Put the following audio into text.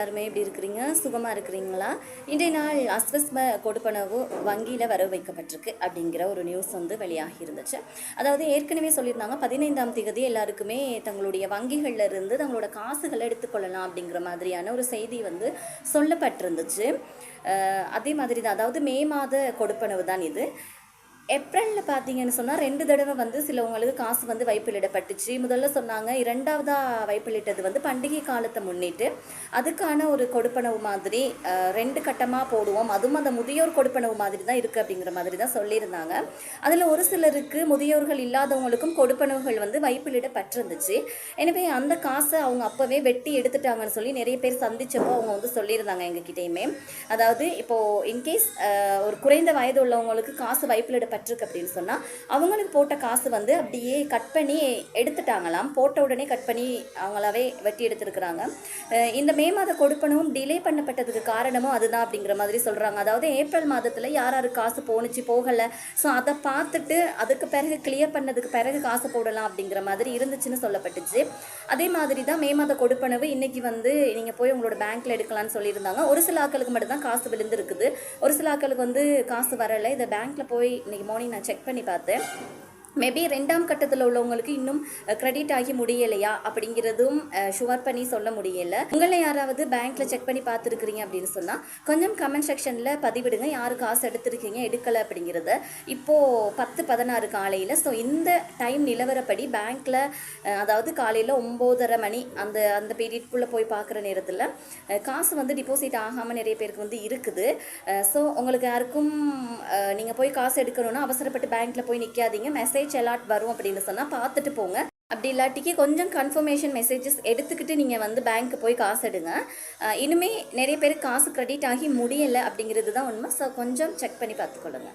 எல்லாருமே எப்படி இருக்கிறீங்க? சுகமாக இருக்கிறீங்களா? இன்றைய நாள் அஸ்வஸ்ம கொடுப்பனவு வங்கியில் வரவு வைக்கப்பட்டிருக்கு அப்படிங்கிற ஒரு நியூஸ் வந்து வெளியாகி இருந்துச்சு. அதாவது ஏற்கனவே சொல்லியிருந்தாங்க 15ஆம் தேதி எல்லாருக்குமே தங்களுடைய வங்கிகளில் இருந்து தங்களோட காசுகளை எடுத்துக்கொள்ளலாம் அப்படிங்கிற மாதிரியான ஒரு செய்தி வந்து சொல்லப்பட்டிருந்துச்சு. அதே மாதிரி தான், அதாவது மே மாத கொடுப்பனவு தான் இது. ஏப்ரலில் பார்த்தீங்கன்னு சொன்னால் 2 தடவை வந்து சிலவங்களுக்கு காசு வந்து வைப்பிலிடப்பட்டுச்சு. முதல்ல சொன்னாங்க, 2வதாக வைப்பிலிட்டது வந்து பண்டிகை காலத்தை முன்னிட்டு அதுக்கான ஒரு கொடுப்பனவு மாதிரி 2 கட்டமாக போடுவோம், அதுவும் அந்த முதியோர் கொடுப்பனவு மாதிரி தான் இருக்குது அப்படிங்கிற மாதிரி தான் சொல்லியிருந்தாங்க. அதில் ஒரு சிலருக்கு முதியோர்கள் இல்லாதவங்களுக்கும் கொடுப்பனவுகள் வந்து வைப்பிலிடப்பட்டிருந்துச்சு. எனவே அந்த காசை அவங்க அப்போவே வெட்டி எடுத்துட்டாங்கன்னு சொல்லி நிறைய பேர் சந்திச்சப்போ அவங்க வந்து சொல்லியிருந்தாங்க எங்ககிட்டயுமே. அதாவது இப்போது இன்கேஸ் ஒரு குறைந்த வயது உள்ளவங்களுக்கு காசு வைப்பிலிடப்பட்டிருக்கு அப்படின்னு சொன்னால் அவங்களுக்கு போட்ட காசு வந்து அப்படியே கட் பண்ணி எடுத்துட்டாங்களாம். போட்ட உடனே கட் பண்ணி அவங்களாவே வெட்டி எடுத்துருக்குறாங்க. இந்த மே மாத கொடுப்பனவும் டிலே பண்ணப்பட்டதுக்கு காரணமும் அதுதான் அப்படிங்கிற மாதிரி சொல்கிறாங்க. அதாவது ஏப்ரல் மாதத்தில் யார் யாருக்கு காசு போணுச்சு போகலை, ஸோ அதை பார்த்துட்டு அதுக்கு பிறகு கிளியர் பண்ணதுக்கு பிறகு காசு போடலாம் அப்படிங்கிற மாதிரி இருந்துச்சுன்னு சொல்லப்பட்டுச்சு. அதே மாதிரி தான் மே மாத கொடுப்பனவு இன்றைக்கி வந்து நீங்கள் போய் உங்களோட பேங்க்கில் எடுக்கலான்னு சொல்லியிருந்தாங்க. ஒரு சில ஆட்களுக்கு மட்டும்தான் காசு விழுந்துருக்குது, ஒரு சில ஆட்களுக்கு வந்து காசு வரலை. இதை பேங்க்கில் போய் இன்றைக்கி மார்னிங் நான் செக் பண்ணி பார்த்தேன். மேபி 2ஆம் கட்டத்தில் உள்ளவங்களுக்கு இன்னும் கிரெடிட் ஆகி முடியலையா அப்படிங்கிறதும் ஷுவர் பண்ணி சொல்ல முடியலை. உங்களை யாராவது பேங்க்கில் செக் பண்ணி பார்த்துருக்குறீங்க அப்படின்னு சொன்னால் கொஞ்சம் கமெண்ட் செக்ஷனில் பதிவிடுங்க, யார் காசு எடுத்துருக்கீங்க எடுக்கலை அப்படிங்கிறத. இப்போது 10-16 காலையில், ஸோ இந்த டைம் நிலவரப்படி பேங்க்கில் அதாவது காலையில் 9:30 மணி அந்த பீரியட்குள்ளே போய் பார்க்குற நேரத்தில் காசு வந்து டிபாசிட் ஆகாமல் நிறைய பேருக்கு வந்து இருக்குது. ஸோ உங்களுக்கு யாருக்கும் நீங்கள் போய் காசு எடுக்கணும்னா அவசரப்பட்டு பேங்க்கில் போய் நிற்காதீங்க. மெசேஜ் அலாட் வரும் அப்படின்னு சொன்னால் பார்த்துட்டு போங்க. அப்படி இல்லாட்டிக்கு கொஞ்சம் கன்ஃபர்மேஷன் மெசேஜஸ் எடுத்துக்கிட்டு நீங்கள் வந்து பேங்க்கு போய் காசு எடுங்க. இனிமேல் நிறைய பேருக்கு காசு கிரெடிட் ஆகி முடியலை அப்படிங்கிறது தான் உண்மை. ஸோ கொஞ்சம் செக் பண்ணி பார்த்துக்கொள்ளுங்க.